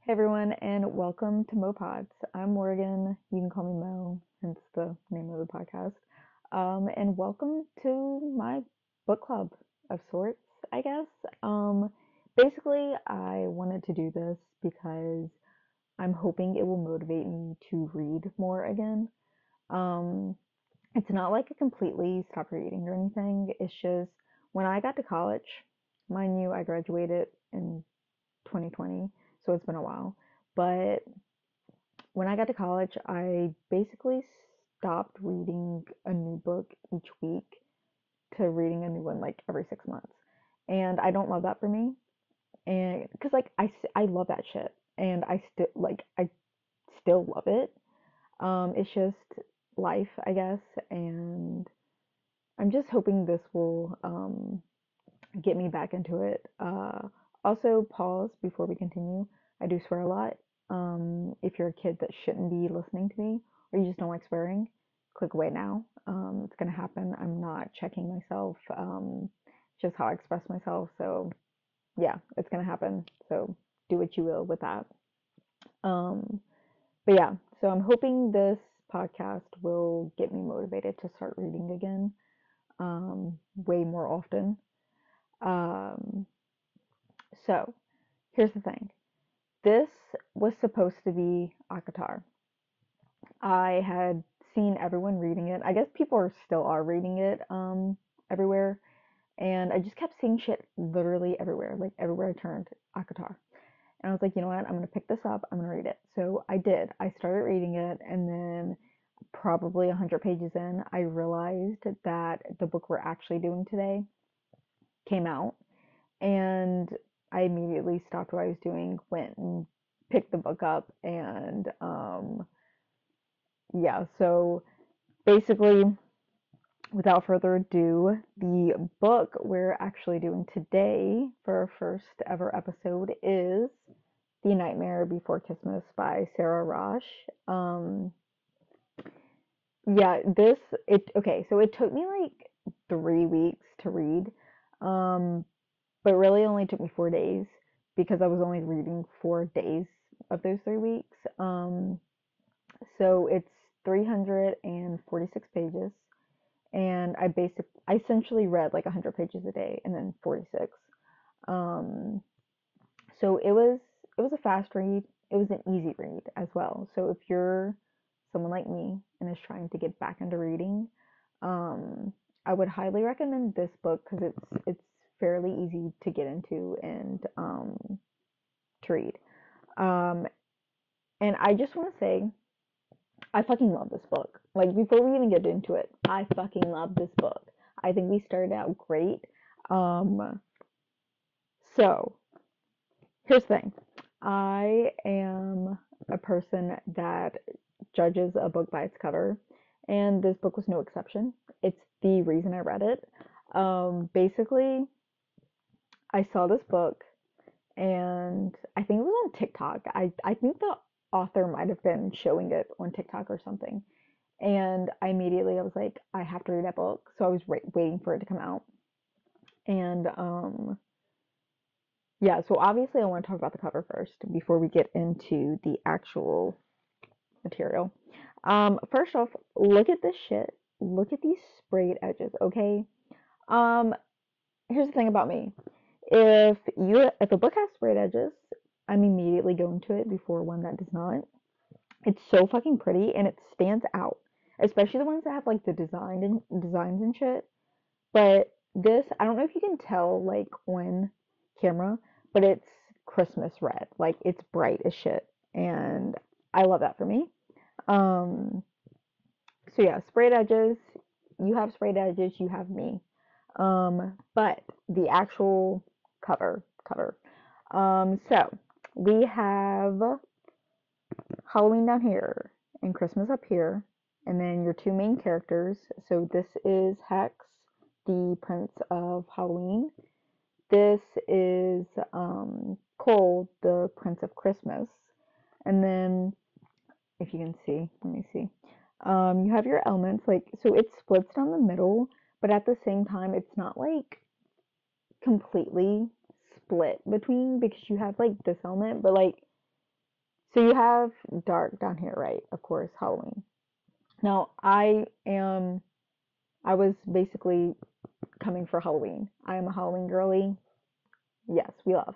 Hey everyone, and welcome to Mopods. I'm Morgan. You can call me Mo, hence the name of the podcast. And welcome to my book club of sorts, I guess. Um, Basically, I wanted to do this because I'm hoping it will motivate me to read more again. Um, it's not like I completely stopped reading or anything. It's just when I got to college, mind you, I graduated in 2020, so it's been a while. But when I got to college, I basically stopped reading a new book each week to reading a new one like every 6 months. And I don't love that for me. And because like I love that shit and I still love it. It's just life, I guess. And I'm just hoping this will get me back into it. Also, pause before we continue. I do swear a lot. If you're a kid that shouldn't be listening to me, or you just don't like swearing, click away now. It's gonna happen. I'm not checking myself. Just how I express myself. So yeah, it's gonna happen. So do what you will with that. Um, but yeah, so I'm hoping this podcast will get me motivated to start reading again, way more often. Um, so here's the thing. This was supposed to be Akatar. I had seen everyone reading it. I guess people still are reading it everywhere. And I just kept seeing shit literally everywhere, like everywhere I turned, Akatar. And I was like, you know what? I'm gonna pick this up. I'm gonna read it. So I did. I started reading it, and then probably 100 pages in, I realized that the book we're actually doing today came out, and I immediately stopped what I was doing, went and picked the book up, and yeah, so basically, without further ado, the book we're actually doing today for our first ever episode is The Nightmare Before Christmas by Sarah Rosh. Um, yeah, okay, so it took me like 3 weeks to read, um, but really only took me 4 days because I was only reading 4 days of those 3 weeks. So it's 346 pages, and I essentially read like 100 pages a day and then 46. Um, so it was a fast read. It was an easy read as well. So if you're someone like me and is trying to get back into reading, um, I would highly recommend this book because it's fairly easy to get into and to read. Um, and I just want to say I fucking love this book. Like before we even get into it, I fucking love this book. I think we started out great. Um, so here's the thing. I am a person that judges a book by its cover, and this book was no exception. It's the reason I read it. Basically, I saw this book, and I think it was on TikTok. I think the author might have been showing it on TikTok or something. And I was like, I have to read that book. So I was waiting for it to come out. And yeah, so obviously I want to talk about the cover first before we get into the actual material. First off, look at this shit. Look at these sprayed edges, okay? Um, Here's the thing about me. If a book has sprayed edges, I'm immediately going to it before one that does not. It's so fucking pretty and it stands out, especially the ones that have like the designs and shit. But this, I don't know if you can tell like on camera, but it's Christmas red. Like it's bright as shit, and I love that for me. Um, so yeah, sprayed edges. You have sprayed edges. You have me. But the actual cover. So we have Halloween down here and Christmas up here, and then your two main characters. So this is Hex, the Prince of Halloween. This is Cole, the Prince of Christmas. And then, if you can see, let me see. You have your elements, like, so it splits down the middle, but at the same time, it's not like completely split between because you have like this element, but like So you have dark down here, right? Of course, Halloween. Now, I was basically coming for Halloween. I am a Halloween girly. Yes, we love.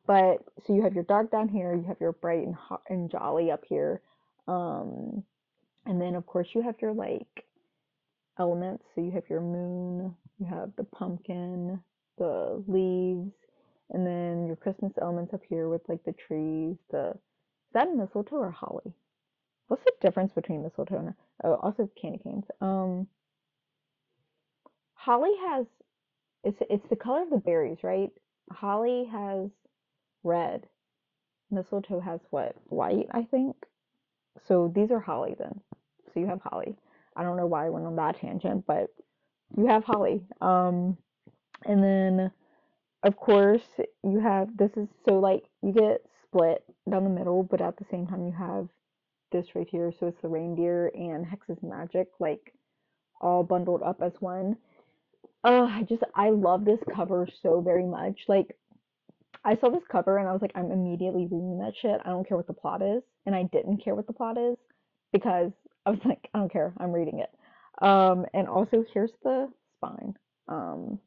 But so you have your dark down here, you have your bright and hot and jolly up here. Um, and then of course you have your like elements. So you have your moon, you have the pumpkin, the leaves, and then your Christmas elements up here with like the trees, the is that mistletoe or holly? What's the difference between mistletoe and oh also candy canes. Holly has it's the color of the berries, right? Holly has red. Mistletoe has what? White, I think. So these are holly then. So you have holly. I don't know why I went on that tangent, but you have holly. And then of course you have this is so like you get split down the middle, but at the same time you have this right here. So it's the reindeer and Hex's magic, like all bundled up as one. I love this cover so very much. Like I saw this cover and I was like, I'm immediately reading that shit. I don't care what the plot is. And I didn't care what the plot is because I was like, I don't care. I'm reading it. And also here's the spine. Um,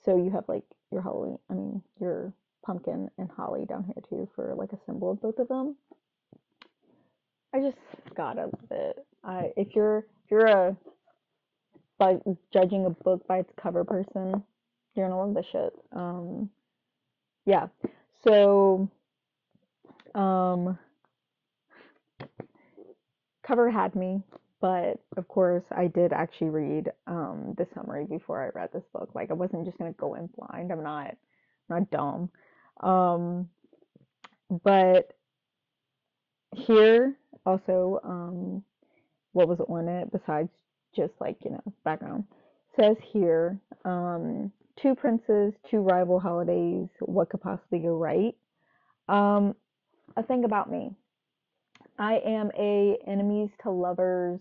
so you have like your Halloween, I mean, your pumpkin and holly down here too for like a symbol of both of them. I just gotta love it. If you're a by judging a book by its cover person, you're gonna love this shit. Yeah. So um cover had me, but of course I did actually read the summary before I read this book. Like I wasn't just gonna go in blind. I'm not dumb. Um, but here also what was on it besides just like background says here two princes, two rival holidays. What could possibly go right? Um, a thing about me. I am a enemies to lovers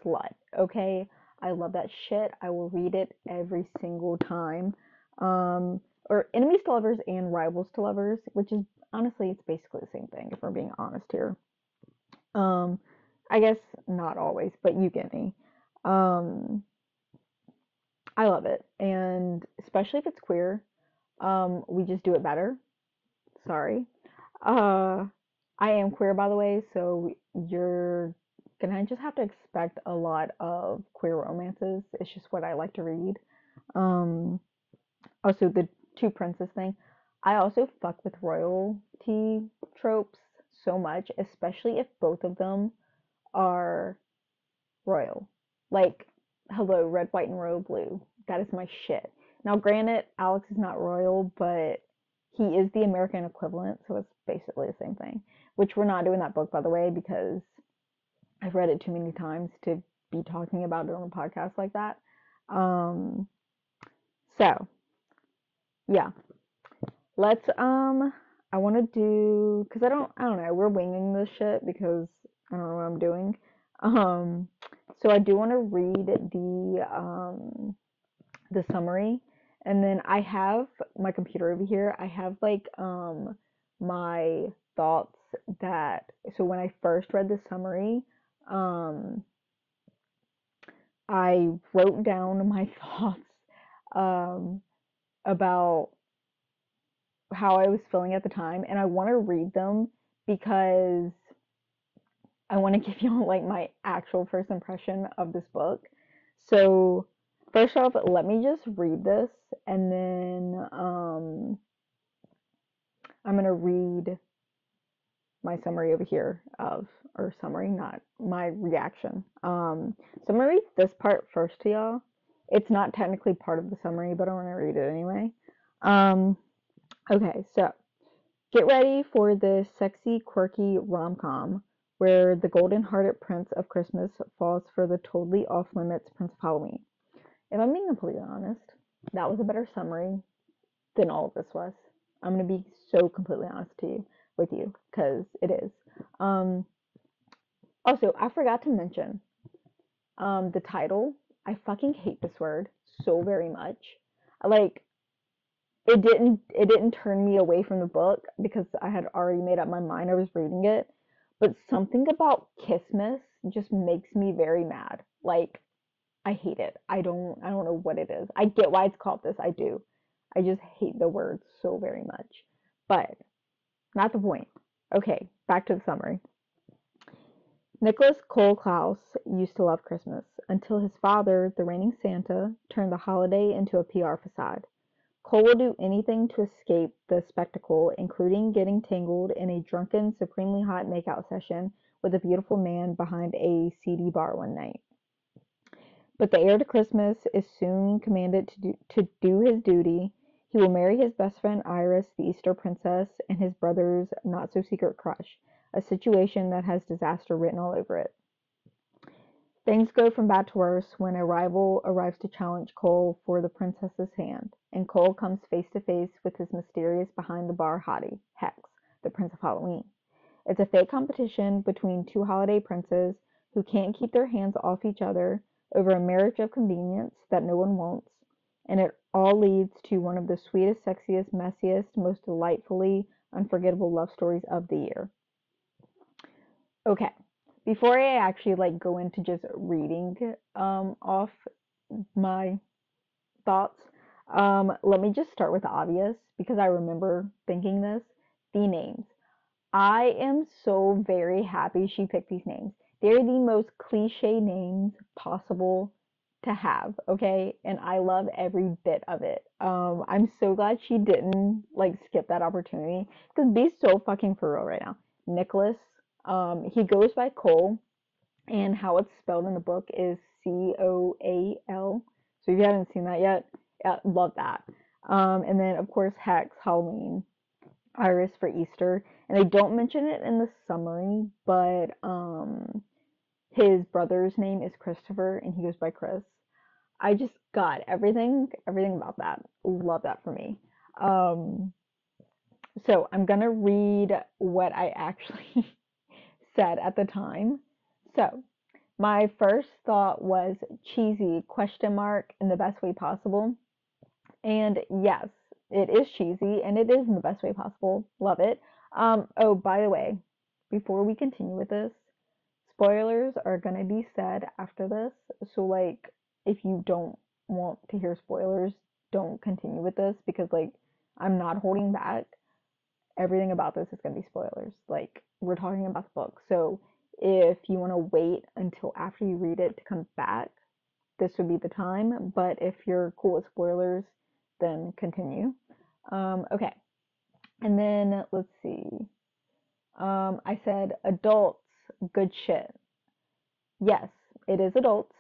slut, okay? I love that shit. I will read it every single time. Um, or enemies to lovers and rivals to lovers, which is honestly, it's basically the same thing if we're being honest here. Um, I guess not always, but you get me. Um, I love it, and especially if it's queer, we just do it better. Sorry. Uh, I am queer, by the way, so you're gonna just have to expect a lot of queer romances. It's just what I like to read. Um, Also, the two princes thing. I also fuck with royalty tropes so much, especially if both of them are royal. Like, hello, red, white, and royal blue. That is my shit. Now, granted, Alex is not royal, but he is the American equivalent, so it's basically the same thing. Which we're not doing that book, by the way, because I've read it too many times to be talking about it on a podcast like that. Um, so yeah, let's I want to do because I don't know, we're winging this shit because I don't know what I'm doing. Um, so I do want to read the summary, and then I have my computer over here. I have like my thoughts that so when I first read the summary, um I wrote down my thoughts um about how I was feeling at the time, and I want to read them because I want to give you like my actual first impression of this book. So, first off, let me just read this, and then I'm gonna read my summary over here of, or summary, not my reaction. So I'm gonna read this part first to y'all. It's not technically part of the summary, but I want to read it anyway. Um, okay, so get ready for this sexy, quirky rom-com where the golden-hearted prince of Christmas falls for the totally off-limits Prince of Halloween. If I'm being completely honest, that was a better summary than all of this was. I'm gonna be so completely honest with you, because it is. Um, Also, I forgot to mention the title. I fucking hate this word so very much. Like, it didn't turn me away from the book because I had already made up my mind I was reading it, but something about kissmas just makes me very mad. Like, I hate it. I don't know what it is. I get why it's called this. I do. I just hate the word so very much. But not the point. Okay, back to the summary. Nicholas Cole Klaus used to love Christmas until his father, the reigning Santa, turned the holiday into a PR facade. Cole will do anything to escape the spectacle, including getting tangled in a drunken, supremely hot makeout session with a beautiful man behind a seedy bar one night. But the heir to Christmas is soon commanded to do his duty. He will marry his best friend Iris, the Easter princess, and his brother's not-so-secret crush, a situation that has disaster written all over it. Things go from bad to worse when a rival arrives to challenge Cole for the princess's hand, and Cole comes face to face with his mysterious behind-the-bar hottie, Hex, the Prince of Halloween. It's a fake competition between two holiday princes who can't keep their hands off each other over a marriage of convenience that no one wants, and it all leads to one of the sweetest, sexiest, messiest, most delightfully unforgettable love stories of the year. Okay, before I actually go into just reading off my thoughts, let me just start with the obvious because I remember thinking this: the names. I am so very happy she picked these names. They're the most cliche names possible to have, okay? And I love every bit of it. I'm so glad she didn't skip that opportunity because be so fucking for real right now. Nicholas, he goes by Cole, and how it's spelled in the book is Coal. So if you haven't seen that yet, yeah, love that. And then of course Hex, Halloween, Iris for Easter, and they don't mention it in the summary, but his brother's name is Christopher, and he goes by Chris. I just got everything about that. Love that for me. Um, so I'm gonna read what I actually said at the time. So my first thought was cheesy question mark in the best way possible. And yes, it is cheesy and it is in the best way possible. Love it. Oh, by the way, before we continue with this, spoilers are gonna be said after this. So if you don't want to hear spoilers, don't continue with this because I'm not holding back. Everything about this is gonna be spoilers. We're talking about the book. So if you want to wait until after you read it to come back, this would be the time. But if you're cool with spoilers, then continue. Okay. And then let's see. I said adults, good shit. Yes, it is adults.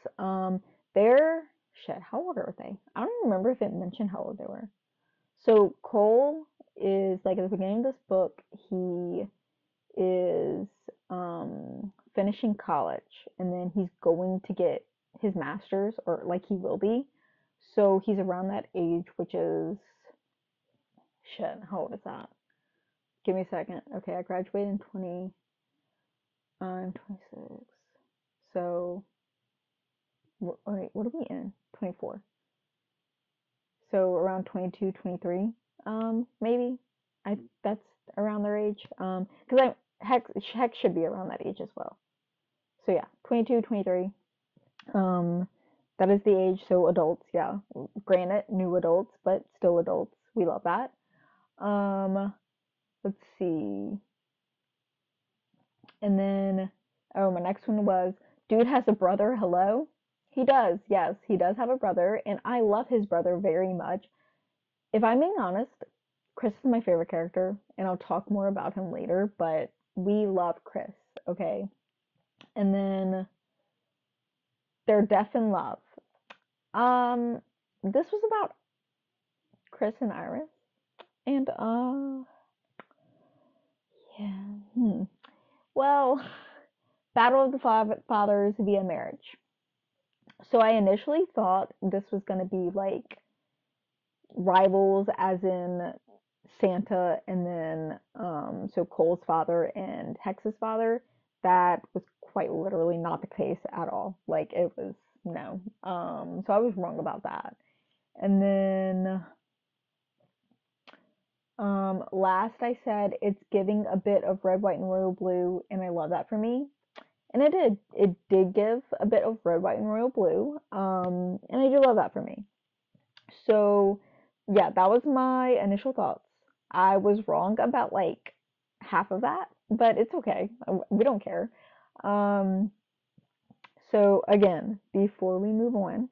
They're shit. How old are they? I don't even remember if it mentioned how old they were. So Cole is at the beginning of this book, he is finishing college and then he's going to get his master's, or he will be. So he's around that age, which is shit. How old is that? Give me a second. Okay, I graduated in 20. I'm 26. So wait, what are we in? 24. So around 22, 23. Maybe. I That's around their age. Because Hex should be around that age as well. So yeah, 22, 23. That is the age. So adults, yeah. Granted, new adults, but still adults. We love that. Let's see. And then, oh, my next one was, dude has a brother. Hello? He does. Yes, he does have a brother, and I love his brother very much. If I'm being honest, Chris is my favorite character, and I'll talk more about him later, but we love Chris, okay? And then they're deaf in love. This was about Chris and Iris, and yeah, well, Battle of the Fathers via marriage. So I initially thought this was gonna be rivals, as in Santa, and then so Cole's father and Hex's father. That was quite literally not the case at all. It was no. So I was wrong about that. And then Last I said it's giving a bit of red, white, and royal blue, and I love that for me. And it did. It did give a bit of red, white, and royal blue. And I do love that for me. So, yeah, that was my initial thoughts. I was wrong about like half of that, but it's okay. We don't care. Um, so again, before we move on,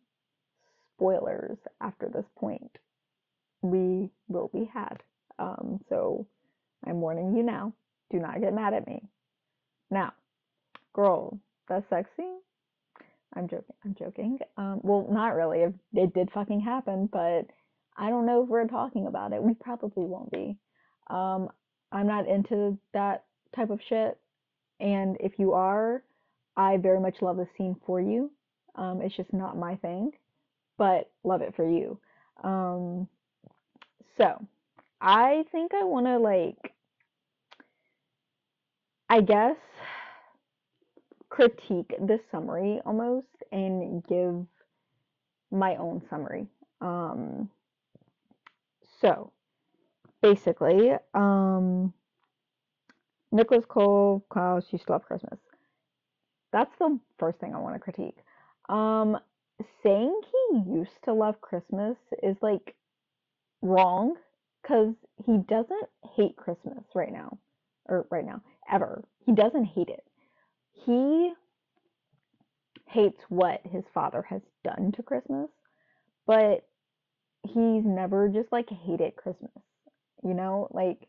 spoilers after this point, we will be had. So I'm warning you now. Do not get mad at me. Now, girl, that's sexy. I'm joking. I'm joking. Well, not really. It did fucking happen, but I don't know if we're talking about it. We probably won't be. Um, I'm not into that type of shit. And if you are, I very much love the scene for you. It's just not my thing, but love it for you. Um, so I think I want to like, I guess, critique this summary almost and give my own summary. Um, so basically, Nicholas Cole, Klaus used to love Christmas. That's the first thing I want to critique. Um, Saying he used to love Christmas is like wrong because he doesn't hate Christmas right now, or right now, ever. He doesn't hate it. He hates what his father has done to Christmas, but he's never just like hated Christmas, you know? Like,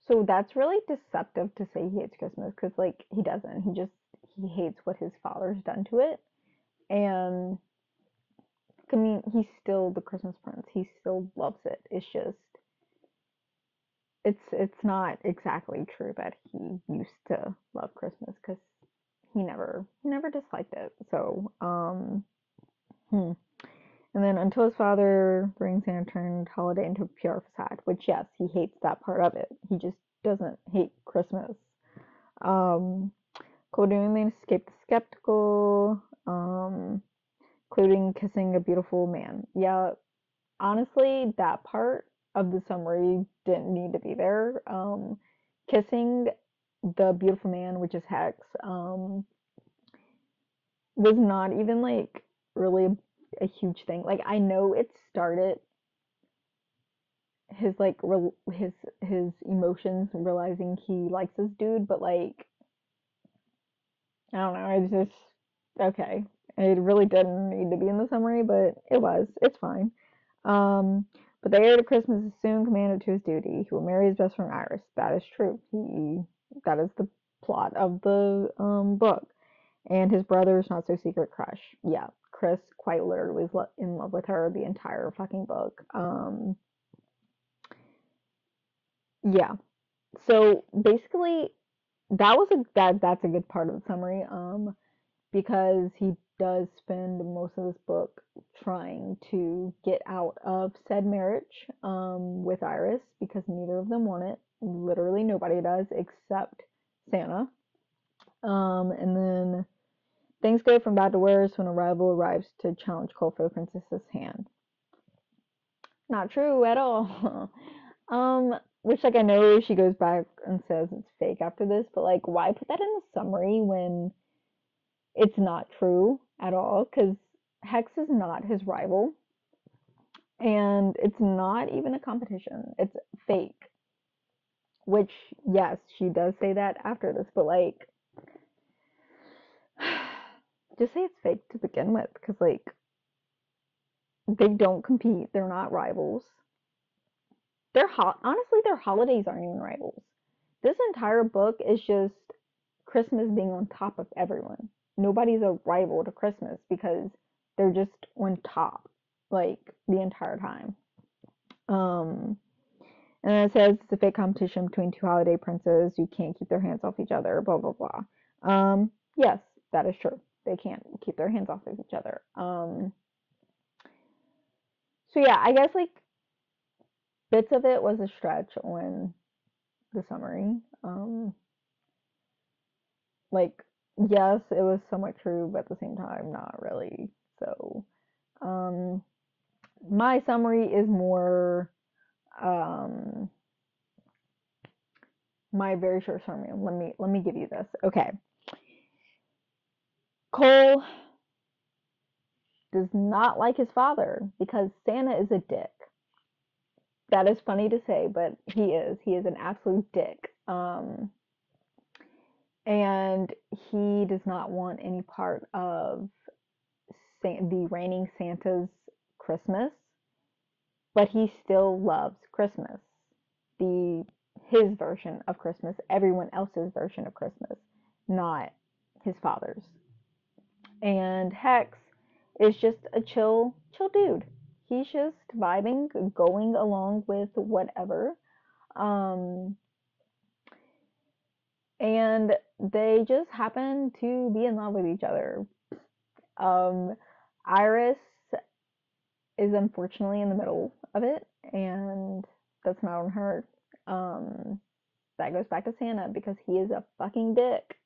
so that's really deceptive to say he hates Christmas because, like, he doesn't. He hates what his father's done to it. And I mean, he's still the Christmas Prince. He still loves it. It's just, it's not exactly true that he used to love Christmas because he never disliked it. So, hmm. And then until his father brings Santa turned holiday into a pure facade, which yes, he hates that part of it. He just doesn't hate Christmas. Um, Including the escape the skeptical, including kissing a beautiful man. Yeah, honestly, that part of the summary didn't need to be there. Kissing the beautiful man, which is Hex, was not even like really a huge thing. Like I know it started his like his emotions realizing he likes this dude, but like I don't know, it's just okay. It really didn't need to be in the summary, but it was. It's fine. Um, but the heir to Christmas is soon commanded to his duty. He will marry his best friend Iris. That is true. That is the plot of the book. And his brother's not so secret crush. Yeah, Chris quite literally was in love with her the entire fucking book. Yeah. So basically, that's a good part of the summary. Because he does spend most of this book trying to get out of said marriage with Iris because neither of them want it. Literally nobody does except Santa. And then things go from bad to worse when a rival arrives to challenge Cole for the princess's hand. Not true at all. Which like I know she goes back and says it's fake after this, but like why put that in the summary when it's not true at all? Because Hex is not his rival, and it's not even a competition. It's fake. Which yes, she does say that after this, but like just say it's fake to begin with, because like they don't compete. They're not rivals. Honestly, their holidays aren't even rivals. This entire book is just Christmas being on top of everyone. Nobody's a rival to Christmas because they're just on top like the entire time. Um, and then it says it's a fake competition between two holiday princes who can't keep their hands off each other, blah blah blah. Yes, that is true. They can't keep their hands off of each other. So yeah, I guess like bits of it was a stretch on the summary. Like yes, it was somewhat true, but at the same time, not really. So, my summary is more, um, my very short summary. Let me give you this. Okay. Cole does not like his father because Santa is a dick. That is funny to say, but he is. He is an absolute dick. And he does not want any part of the reigning Santa's Christmas, but he still loves Christmas. The his version of Christmas, everyone else's version of Christmas, not his father's. And Hex is just a chill dude. He's just vibing, going along with whatever. Um, and they just happen to be in love with each other. Iris is unfortunately in the middle of it, and that's not on her. Um, that goes back to Santa because he is a fucking dick.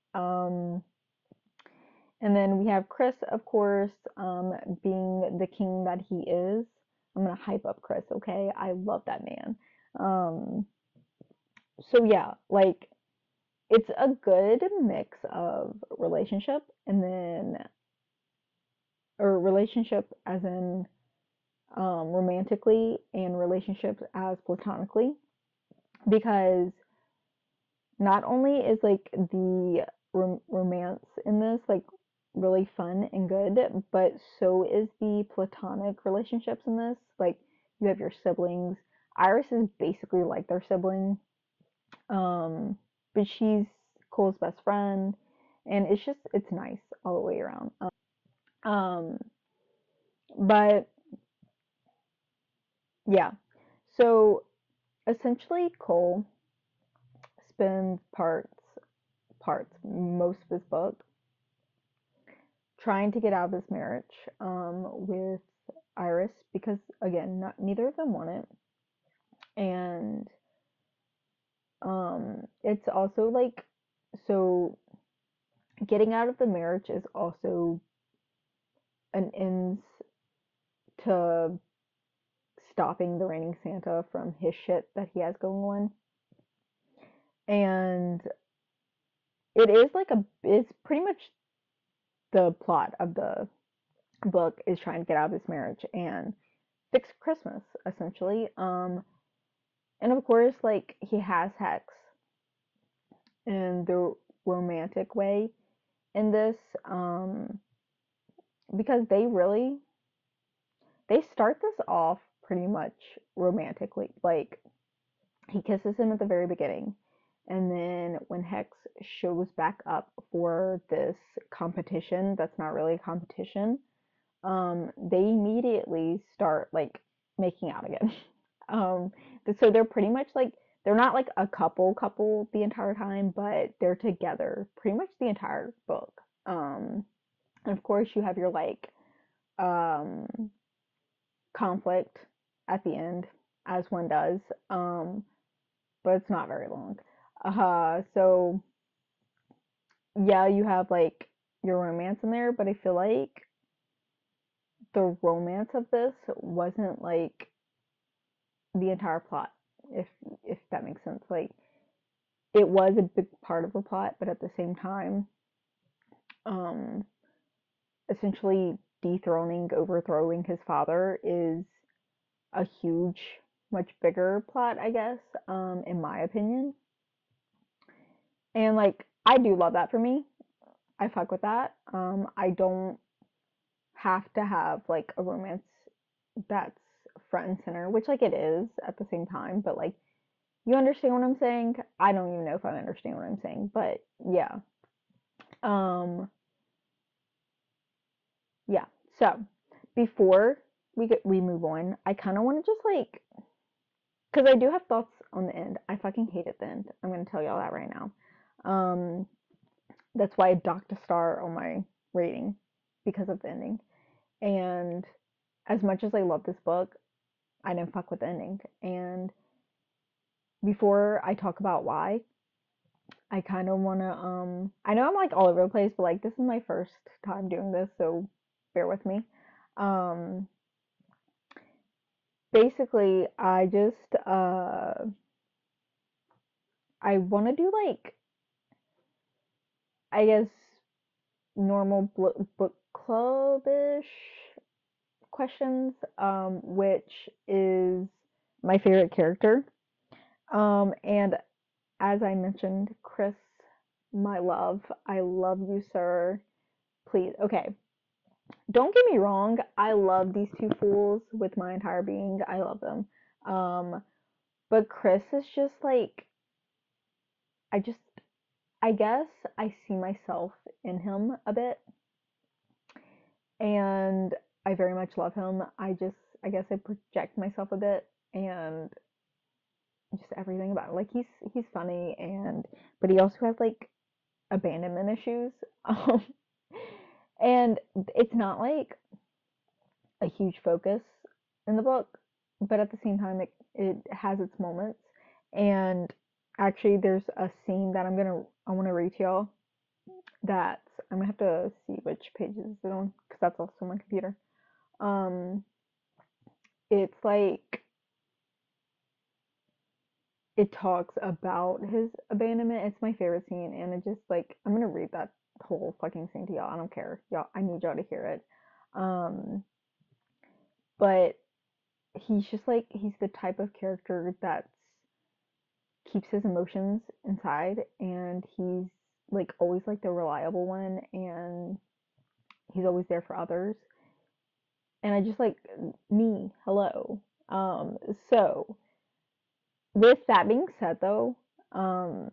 And then we have Chris, of course, being the king that he is. I'm gonna hype up Chris, okay? I love that man. Um, so yeah, like it's a good mix of relationship and then, or relationship as in romantically and relationships as platonically, because not only is like the romance in this like really fun and good, but so is the platonic relationships in this. Like you have your siblings. Iris is basically like their sibling, but she's Cole's best friend, and it's nice all the way around. Um, but yeah, so essentially Cole spends most of his book trying to get out of this marriage with Iris because again, neither of them want it, and it's also like so getting out of the marriage is also an ends to stopping the reigning Santa from his shit that he has going on, and it's pretty much the plot of the book is trying to get out of this marriage and fix Christmas essentially. And of course, like he has Hex in the romantic way in this, because they start this off pretty much romantically. Like he kisses him at the very beginning, and then when Hex shows back up for this competition, that's not really a competition. They immediately start like making out again. Um, so they're pretty much like they're not like a couple the entire time, but they're together pretty much the entire book. And of course you have your like um conflict at the end, as one does. But it's not very long. So yeah, you have like your romance in there, but I feel like the romance of this wasn't like the entire plot, if if that makes sense. Like it was a big part of the plot, but at the same time, um, essentially overthrowing his father is a huge, much bigger plot, I guess, in my opinion. And like I do love that for me. I fuck with that. I don't have to have like a romance that's front and center, which like it is at the same time, but like you understand what I'm saying? I don't even know if I understand what I'm saying, but yeah. Um yeah. So, before we move on, I kind of want to just like cuz I do have thoughts on the end. I fucking hate it the end. I'm going to tell y'all that right now. Um that's why I docked a star on my rating because of the ending. And as much as I love this book, I didn't fuck with the ending. And before I talk about why, I kind of want to I know I'm like all over the place, but like this is my first time doing this, so bear with me. Um Basically, I just I want to do like, I guess, normal book club-ish questions, which is my favorite character. And as I mentioned, Chris, my love, I love you, sir. Please, okay. Don't get me wrong, I love these two fools with my entire being. I love them. Um, but Chris is just like, I just, I guess I see myself in him a bit, and I very much love him. I guess I project myself a bit, and just everything about it. Like he's funny, and but he also has like abandonment issues. Um, and it's not like a huge focus in the book, but at the same time, it has its moments. And actually, there's a scene that I want to read to y'all. That I'm gonna have to see which pages it's on because that's also on my computer. Um, it's like it talks about his abandonment. It's my favorite scene, and it just like I'm gonna read that whole fucking scene to y'all. I don't care, y'all. I need y'all to hear it. Um, but he's just like he's the type of character that keeps his emotions inside, and he's like always like the reliable one, and he's always there for others. And I just like me. Hello. Um, so with that being said, though, um,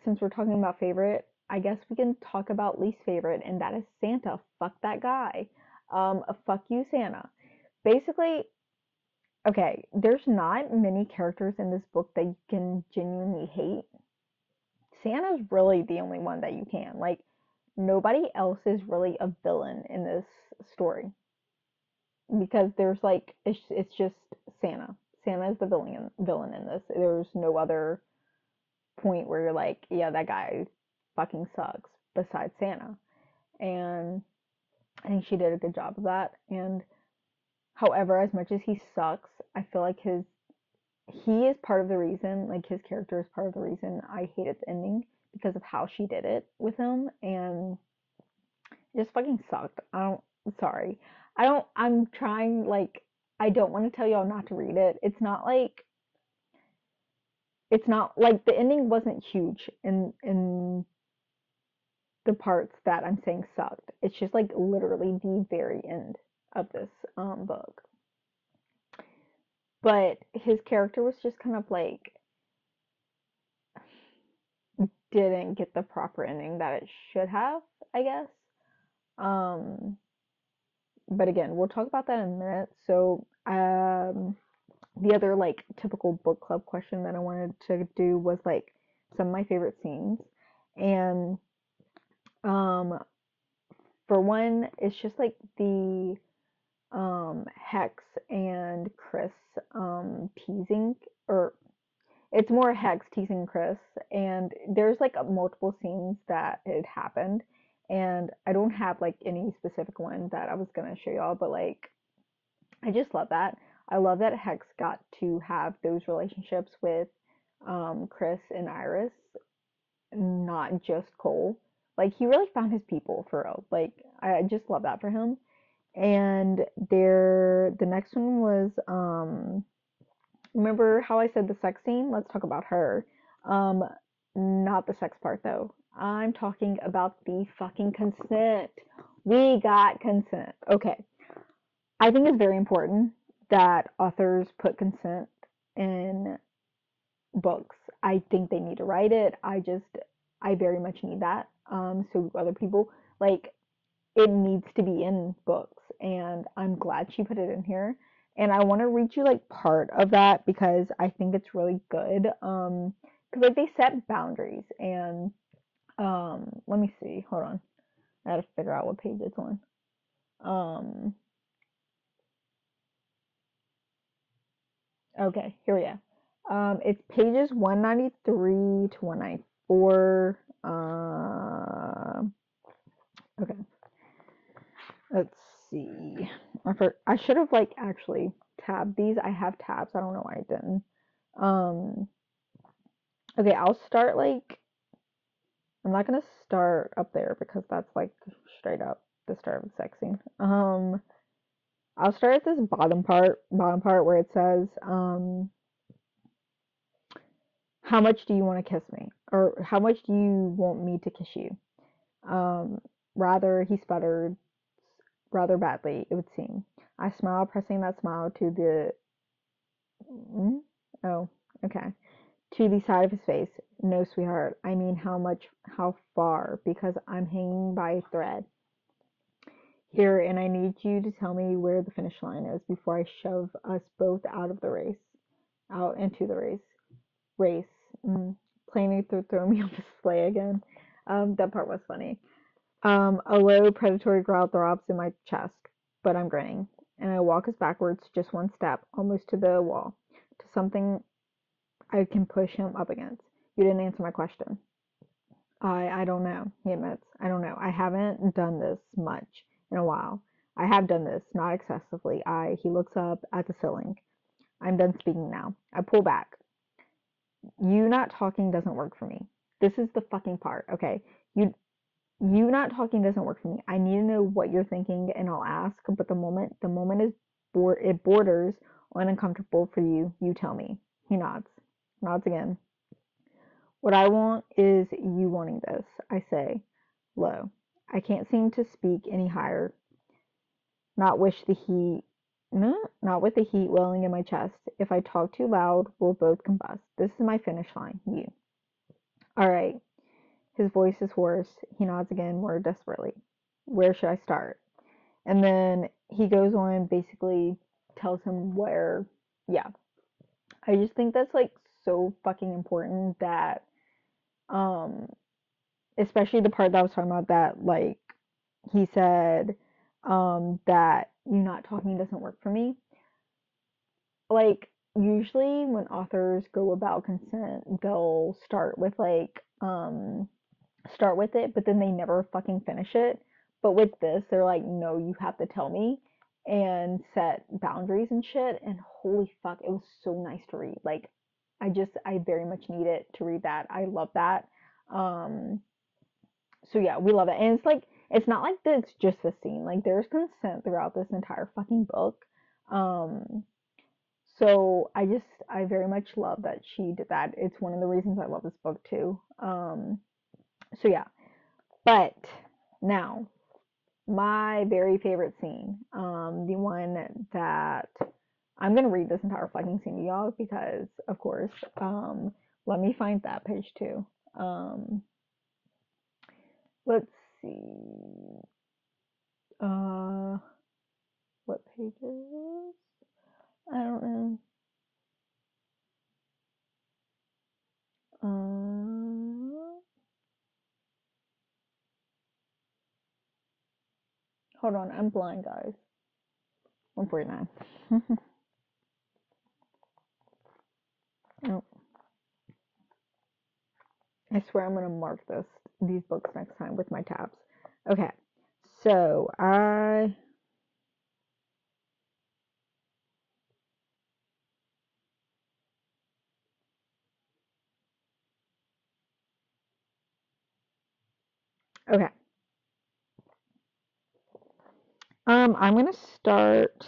since we're talking about favorite, I guess we can talk about least favorite, and that is Santa. Fuck that guy. Fuck you, Santa. Basically, okay, there's not many characters in this book that you can genuinely hate. Santa's really the only one that you can. Like, nobody else is really a villain in this story because there's like it's just Santa. Santa is the villain in this. There's no other point where you're like, yeah, that guy fucking sucks besides Santa. And I think she did a good job of that. And however, as much as he sucks, I feel like he is part of the reason, like his character is part of the reason I hated the ending because of how she did it with him, and it just fucking sucked. Sorry. I'm trying, like, I don't want to tell y'all not to read it. It's not like the ending wasn't huge in the parts that I'm saying sucked. It's just like literally the very end of this book. But his character was just kind of like didn't get the proper ending that it should have, I guess. Um, but again, we'll talk about that in a minute. So, the other like typical book club question that I wanted to do was like some of my favorite scenes. And um, for one, it's just like the Hex and Chris teasing, or it's more Hex teasing Chris, and there's like multiple scenes that it happened, and I don't have like any specific one that I was gonna show y'all, but like I just love that. I love that Hex got to have those relationships with Chris and Iris, not just Cole. Like he really found his people for real. Like I just love that for him. And the next one was remember how I said the sex scene? Let's talk about her. Um not the sex part though. I'm talking about the fucking consent. We got consent. Okay. I think it's very important that authors put consent in books. I think they need to write it. I very much need that. So other people, like, it needs to be in books, and I'm glad she put it in here. And I want to read you like part of that because I think it's really good. Because like they set boundaries, and let me see. Hold on, I gotta figure out what page it's on. Um, okay, here we go. It's pages 193 to 194. Okay, let's see. I should have like actually tabbed these. I have tabs. I don't know why I didn't. Um, Okay, I'll start like, I'm not gonna start up there because that's like straight up the start of sexy. I'll start at this bottom part where it says, how much do you want to kiss me? Or how much do you want me to kiss you? Um, rather, he sputtered rather badly, it would seem. I smiled, pressing that smile to the, mm? Oh, okay, to the side of his face. No, sweetheart, I mean how much, how far, because I'm hanging by a thread here, and I need you to tell me where the finish line is before I shove us both out into the race. Mm, planning to throw me off a sleigh again. That part was funny. A low predatory growl throbs in my chest, but I'm grinning, and I walk us backwards just one step, almost to the wall, to something I can push him up against. You didn't answer my question. I don't know, he admits. I don't know. I haven't done this much in a while. I have done this, not excessively. He looks up at the ceiling. I'm done speaking now. I pull back. You not talking doesn't work for me. This is the fucking part, okay? You not talking doesn't work for me. I need to know what you're thinking and I'll ask, but the moment is it borders on uncomfortable for you. You tell me. He nods. Nods again. What I want is you wanting this, I say, low. I can't seem to speak any higher, not wish the heat no, not with the heat welling in my chest. If I talk too loud, we'll both combust. This is my finish line. You. All right. His voice is hoarse. He nods again more desperately. Where should I start? And then he goes on, basically tells him where, yeah. I just think that's like so fucking important that, um, especially the part that I was talking about that, like, he said, that you not talking doesn't work for me. Like, usually when authors go about consent, they'll start with it, but then they never fucking finish it. But with this, they're like, no, you have to tell me and set boundaries and shit. And holy fuck, it was so nice to read. Like, I very much needed to read that. I love that. Um, so yeah, we love it. And it's like, it's not like that it's just a scene. Like, there's consent throughout this entire fucking book. Um, so I very much love that she did that. It's one of the reasons I love this book too. So yeah, but now, my very favorite scene, the one that I'm gonna read this entire fucking scene to y'all because, of course, let me find that page too. Um, let's see, uh, what page is this? I don't know. Hold on, I'm blind, guys. 149. Oh, I swear I'm gonna mark these books next time with my tabs. Okay, so okay. I'm gonna start.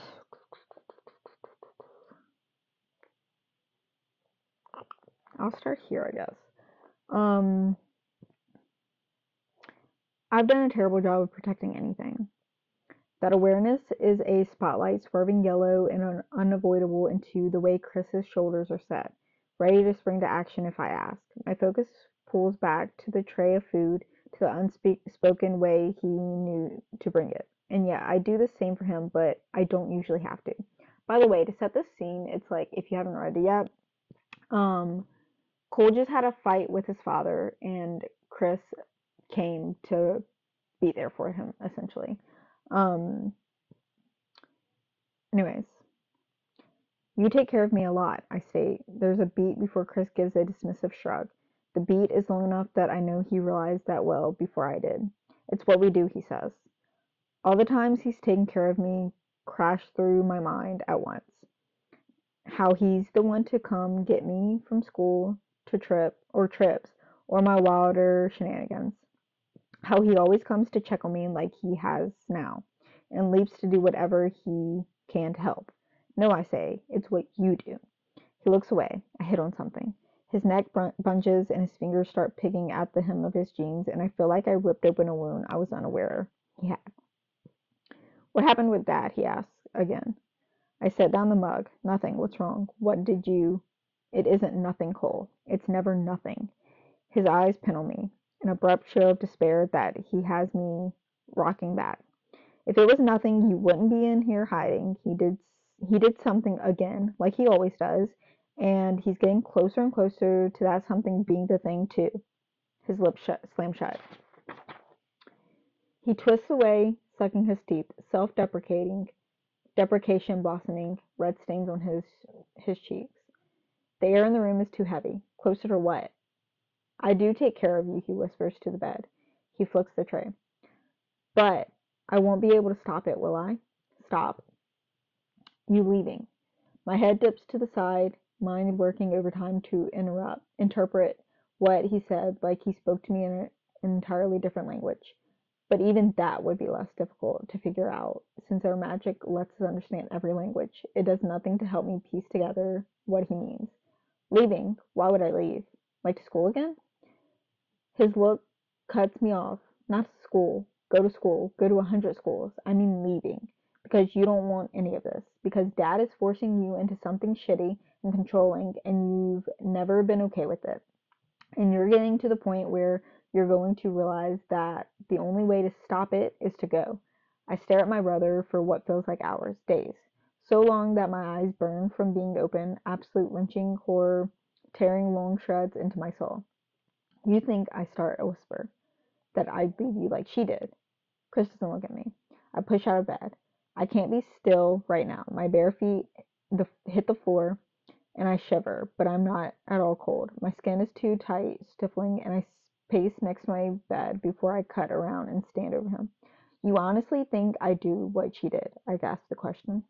I'll start here, I guess. Um, I've done a terrible job of protecting anything. That awareness is a spotlight swerving yellow and unavoidable into the way Chris's shoulders are set, ready to spring to action if I ask. My focus pulls back to the tray of food, to the unspoken way he knew to bring it. And yeah, I do the same for him, but I don't usually have to. By the way, to set this scene, it's like, if you haven't read it yet, um, Cole just had a fight with his father, and Chris came to be there for him, essentially. Um, anyways, you take care of me a lot, I state. There's a beat before Chris gives a dismissive shrug. The beat is long enough that I know he realized that well before I did. It's what we do, he says. All the times he's taken care of me crash through my mind at once. How he's the one to come get me from school, to trips or my wilder shenanigans. How he always comes to check on me like he has now, and leaps to do whatever he can to help. No, I say, it's what you do. He looks away. I hit on something. His neck bunches and his fingers start picking at the hem of his jeans, and I feel like I ripped open a wound I was unaware he had. What happened with that? He asks again. I set down the mug. Nothing. What's wrong? What did you? It isn't nothing, Cole. It's never nothing. His eyes pin on me, an abrupt show of despair that he has me rocking back. If it was nothing, you wouldn't be in here hiding. He did something again, like he always does, and he's getting closer and closer to that something being the thing too. His lips slam shut. He twists away, sucking his teeth, deprecation blossoming, red stains on his cheeks. The air in the room is too heavy. Closer to what? I do take care of you, he whispers to the bed. He flicks the tray. But I won't be able to stop it, will I? Stop. You leaving. My head dips to the side, mind working overtime to interpret what he said like he spoke to me in an entirely different language. But even that would be less difficult to figure out, since our magic lets us understand every language. It does nothing to help me piece together what he means. Leaving? Why would I leave? Like to school again? His look cuts me off. Not to school. Go to school. Go to 100 schools. I mean leaving. Because you don't want any of this. Because dad is forcing you into something shitty and controlling, and you've never been okay with it. And you're getting to the point where you're going to realize that the only way to stop it is to go. I stare at my brother for what feels like hours, days. So long that my eyes burn from being open, absolute wrenching horror tearing long shreds into my soul. You think, I start a whisper, that I'd leave you like she did. Chris doesn't look at me. I push out of bed. I can't be still right now. My bare feet hit the floor and I shiver, but I'm not at all cold. My skin is too tight, stifling, and I pace next to my bed before I cut around and stand over him. You honestly think I do what she did? I gasped the question.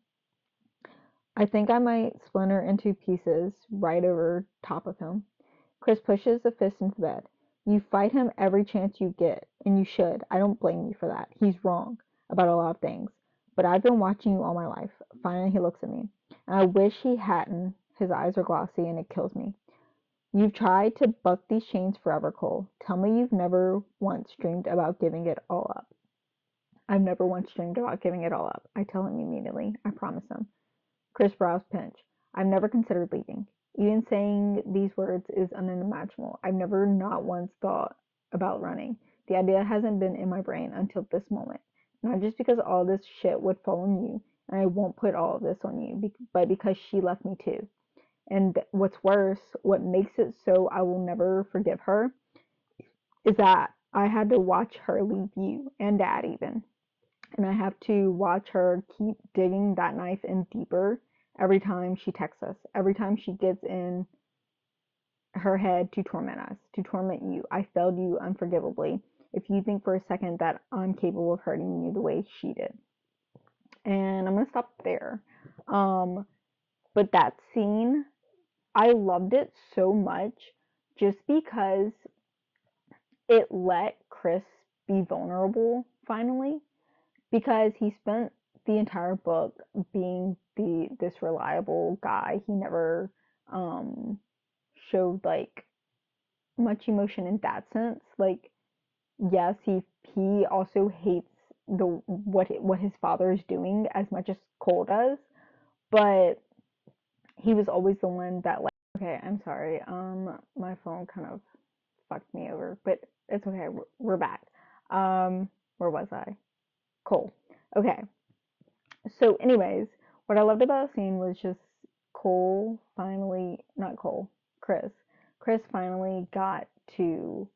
I think I might splinter into pieces right over top of him. Chris pushes a fist into the bed. You fight him every chance you get, and you should. I don't blame you for that. He's wrong about a lot of things. But I've been watching you all my life. Finally, he looks at me. And I wish he hadn't. His eyes are glossy, and it kills me. You've tried to buck these chains forever, Cole. Tell me you've never once dreamed about giving it all up. I've never once dreamed about giving it all up. I tell him immediately. I promise him. Chris' brows pinch. I've never considered leaving. Even saying these words is unimaginable. I've never not once thought about running. The idea hasn't been in my brain until this moment. Not just because all this shit would fall on you, and I won't put all of this on you, but because she left me too. And what's worse, what makes it so I will never forgive her, is that I had to watch her leave you and dad even. And I have to watch her keep digging that knife in deeper every time she texts us, every time she gets in her head to torment us, to torment you. I failed you unforgivably if you think for a second that I'm capable of hurting you the way she did. And I'm going to stop there. But that scene, I loved it so much just because it let Chris be vulnerable finally, because he spent the entire book being this reliable guy. He never showed like much emotion in that sense. Like, yes, he also hates the what his father is doing as much as Cole does, but he was always the one that, like, okay, I'm sorry. My phone kind of fucked me over, but it's okay. We're back. Where was I? Cole. Okay. So, anyways, what I loved about the scene was just Cole finally, not Cole, Chris. Chris finally got to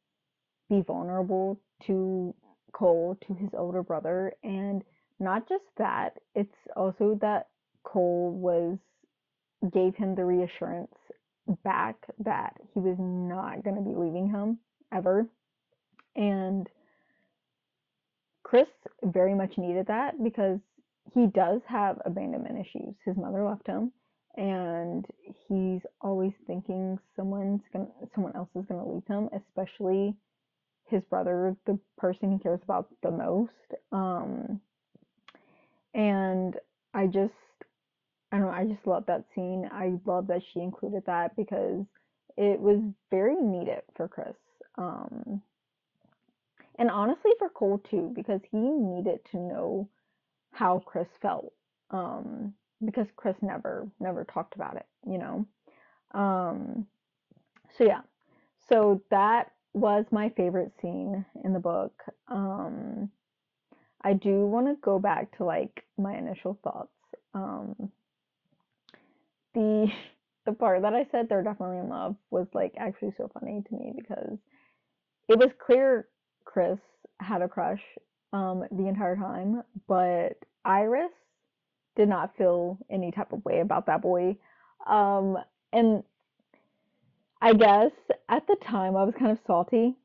be vulnerable to Cole, to his older brother. And not just that, it's also that Cole gave him the reassurance back that he was not going to be leaving him ever. And Chris very much needed that because he does have abandonment issues. His mother left him, and he's always thinking someone else is gonna leave him, especially his brother, the person he cares about the most. And I just I don't know, I just love that scene. I love that she included that because it was very needed for Chris. Um, and honestly for Cole too, because he needed to know how Chris felt. Because Chris never talked about it, you know. Um, so yeah. So that was my favorite scene in the book. Um, I do want to go back to like my initial thoughts. Um, the the part that I said they're definitely in love was like actually so funny to me because it was clear Chris had a crush the entire time, but Iris did not feel any type of way about that boy. Um, and I guess at the time I was kind of salty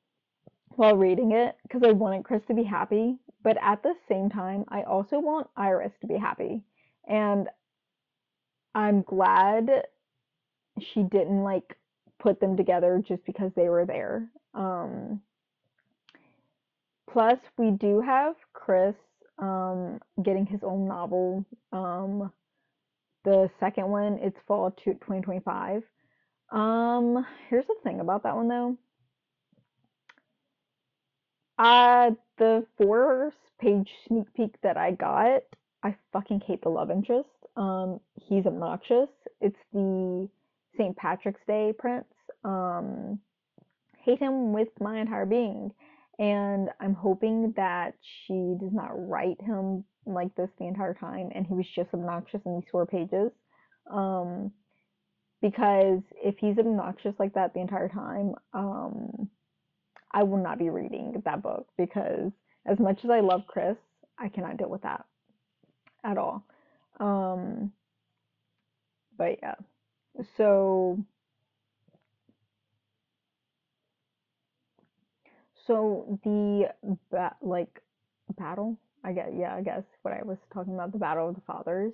while reading it because I wanted Chris to be happy, but at the same time I also want Iris to be happy. And I'm glad she didn't like put them together just because they were there. Plus, we do have Chris getting his own novel. The second one, it's fall 2025. Here's the thing about that one though. The 4-page sneak peek that I got, I fucking hate the love interest. He's obnoxious. It's the St. Patrick's Day prince. Um, hate him with my entire being. And I'm hoping that she does not write him like this the entire time and he was just obnoxious in these 4 pages. Um, because if he's obnoxious like that the entire time, I will not be reading that book because as much as I love Chris, I cannot deal with that at all. Um, but yeah. So the like battle, I guess what I was talking about, the battle of the fathers,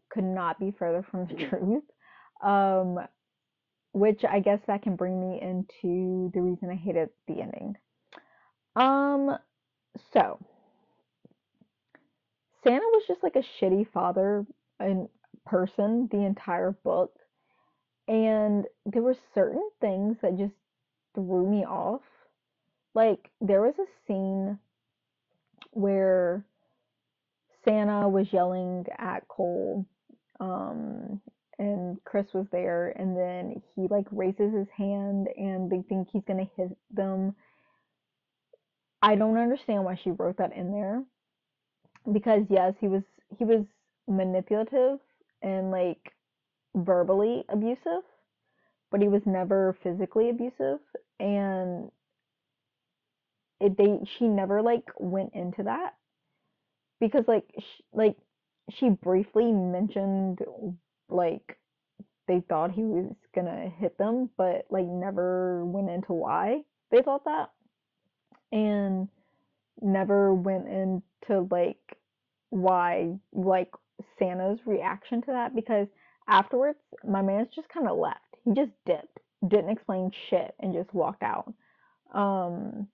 could not be further from the truth. Um, which I guess that can bring me into the reason I hated the ending. Um, so Santa was just like a shitty father in person the entire book, and there were certain things that just threw me off. Like there was a scene where Santa was yelling at Cole, um, and Chris was there, and then he like raises his hand and they think he's gonna hit them. I don't understand why she wrote that in there because yes, he was manipulative and like verbally abusive, but he was never physically abusive, and she never like went into that because she briefly mentioned like they thought he was gonna hit them, but like never went into why they thought that, and never went into like why like Santa's reaction to that because afterwards my man's just kind of left. He just dipped, didn't explain shit, and just walked out. Um,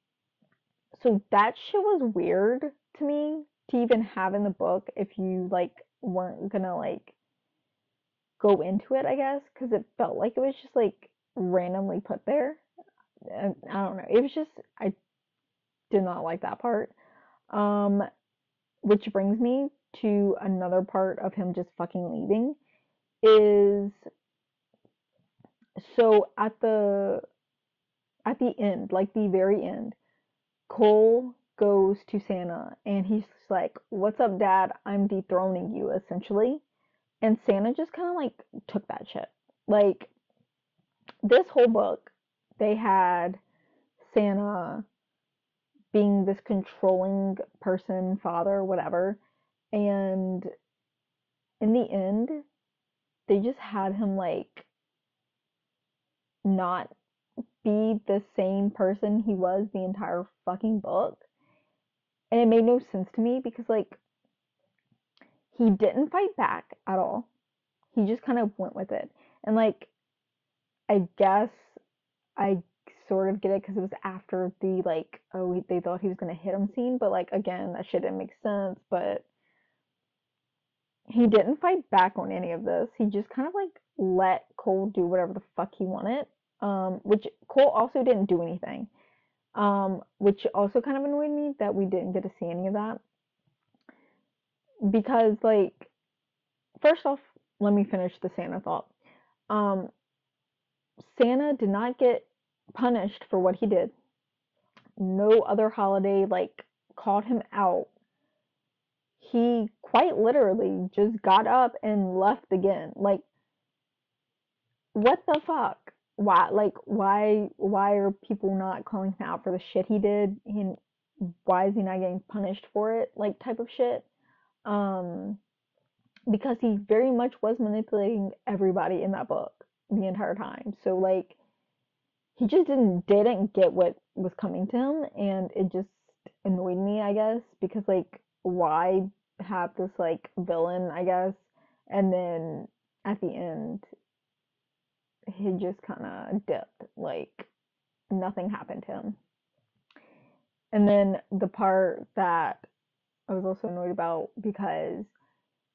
so that shit was weird to me to even have in the book if you like weren't gonna like go into it, I guess, because it felt like it was just like randomly put there. And I don't know. It was just I did not like that part. Um, which brings me to another part of him just fucking leaving is so at the end, like the very end, Cole goes to Santa and he's like, "What's up, Dad? I'm dethroning you," essentially. And Santa just kind of like took that shit. Like this whole book, they had Santa being this controlling person, father, whatever. And in the end, they just had him like not be the same person he was the entire fucking book. And it made no sense to me because like he didn't fight back at all. he just kind of went with it. And like, I guess I sort of get it because it was after the like, oh, they thought he was gonna hit him scene, but like again, that shit didn't make sense. But he didn't fight back on any of this. He just kind of like let Cole do whatever the fuck he wanted. Which Cole also didn't do anything. Which also kind of annoyed me that we didn't get to see any of that because like first off, let me finish the Santa thought. Um, Santa did not get punished for what he did. No other holiday like called him out. He quite literally just got up and left again. Like, what the fuck? Why are people not calling him out for the shit he did? And why is he not getting punished for it? Like, type of shit. Um because he very much was manipulating everybody in that book the entire time. So like he just didn't get what was coming to him, and it just annoyed me, I guess, because like why have this like villain, I guess, and then at the end he just kind of dipped, like nothing happened to him. And then the part that I was also annoyed about because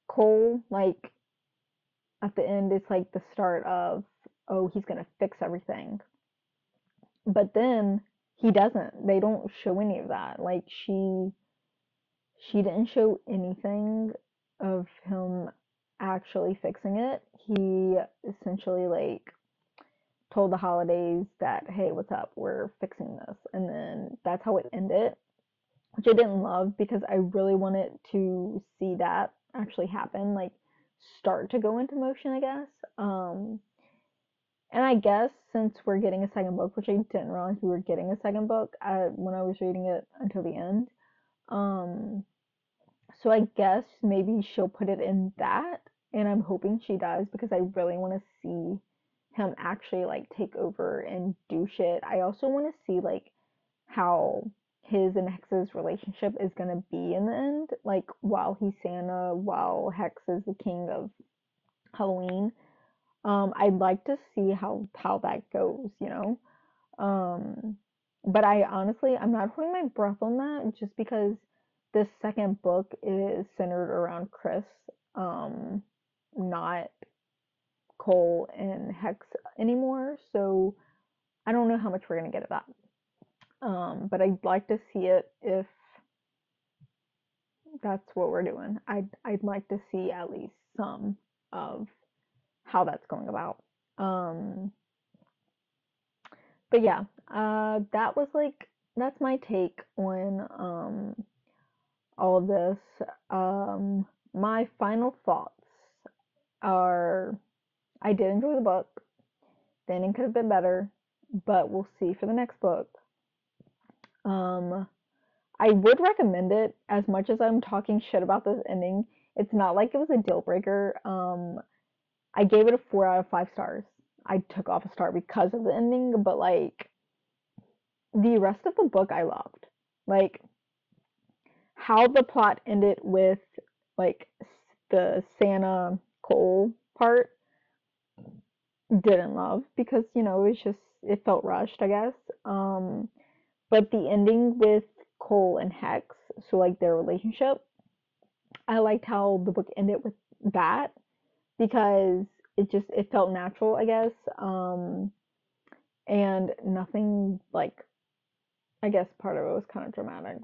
Cole, like at the end, it's like the start of, oh, he's gonna fix everything, but then he doesn't. They don't show any of that. Like she didn't show anything of him actually fixing it. He essentially like told the holidays that, hey, what's up, we're fixing this, and then that's how it ended, which I didn't love because I really wanted to see that actually happen, like start to go into motion, I guess. And I guess since we're getting a second book, which I didn't realize we were getting a second book when I was reading it until the end. Um, so I guess maybe she'll put it in that, and I'm hoping she does because I really want to see him actually like take over and do shit. I also want to see like how his and Hex's relationship is gonna be in the end, like while he's Santa, while Hex is the king of Halloween. I'd like to see how that goes, you know. Um, but I honestly, I'm not holding my breath on that just because this second book is centered around Chris, um, not Cole and Hex anymore. So I don't know how much we're gonna get of that. But I'd like to see it if that's what we're doing. I'd like to see at least some of how that's going about. Um, but yeah, that was like that's my take on all of this. Um, my final thoughts are I did enjoy the book. The ending could have been better, but we'll see for the next book. Um, I would recommend it as much as I'm talking shit about this ending. It's not like it was a deal breaker. I gave it a 4 out of 5 stars. I took off a star because of the ending, but like the rest of the book I loved. Like how the plot ended with like the Santa Cole part didn't love because it was just it felt rushed, I guess. But the ending with Cole and Hex, so like their relationship, I liked how the book ended with that because it felt natural, I guess. And nothing like I guess part of it was kind of dramatic.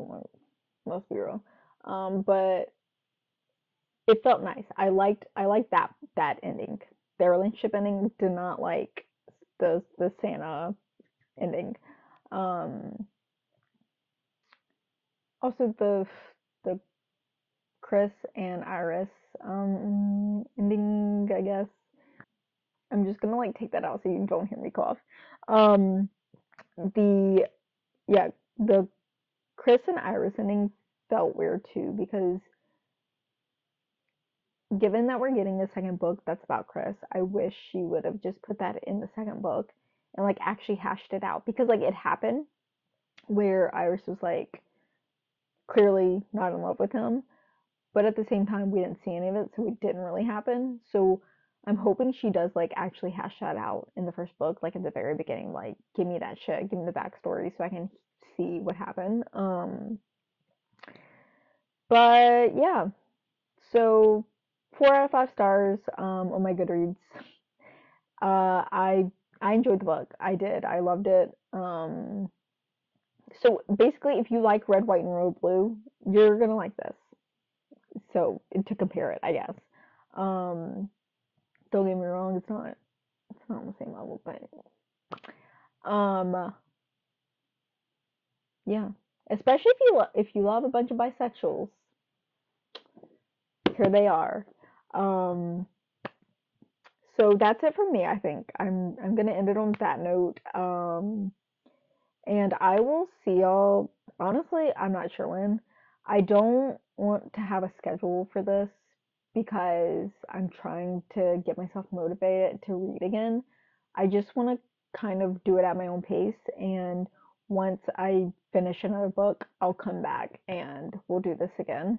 Let's be real. But it felt nice. I liked that ending. Their relationship ending did not like the Santa ending. Um, Also the Chris and Iris ending, I guess. I'm just gonna like take that out so you don't hear me cough. Um, the yeah, the Chris and Iris ending felt weird too because given that we're getting a second book that's about Chris, I wish she would have just put that in the second book and like actually hashed it out because like it happened where Iris was like clearly not in love with him, but at the same time we didn't see any of it, so it didn't really happen. So I'm hoping she does like actually hash that out in the first book, like at the very beginning, like give me that shit, give me the backstory so I can see what happened. But yeah, so 4 out of 5 stars on my Goodreads. Uh, I I enjoyed the book. I did. I loved it. So basically, if you like Red, White, and Royal Blue, you're gonna like this. So to compare it, I guess. Um, don't get me wrong, it's not on the same level, but um, yeah. Especially if you love a bunch of bisexuals, here they are. Um, so that's it for me. I think I'm gonna end it on that note. And I will see y'all. Honestly, I'm not sure when. I don't want to have a schedule for this because I'm trying to get myself motivated to read again. I just want to kind of do it at my own pace. And once I finish another book, I'll come back and we'll do this again.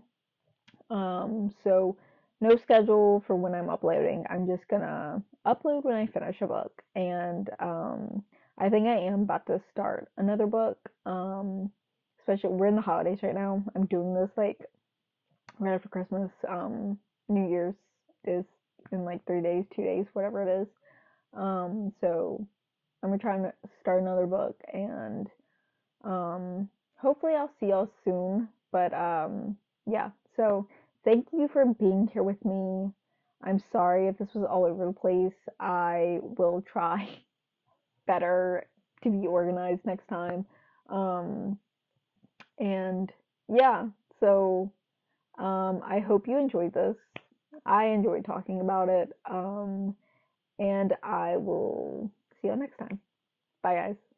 So no schedule for when I'm uploading. I'm just gonna upload when I finish a book. And I think I am about to start another book. Especially we're in the holidays right now. I'm doing this like right after Christmas. New Year's is in like 3 days, 2 days, whatever it is. So I'm gonna try and start another book and um, hopefully I'll see y'all soon. But yeah, so thank you for being here with me. I'm sorry if this was all over the place. I will try better to be organized next time. Um, and yeah, so I hope you enjoyed this. I enjoyed talking about it. And I will see y'all next time. Bye, guys.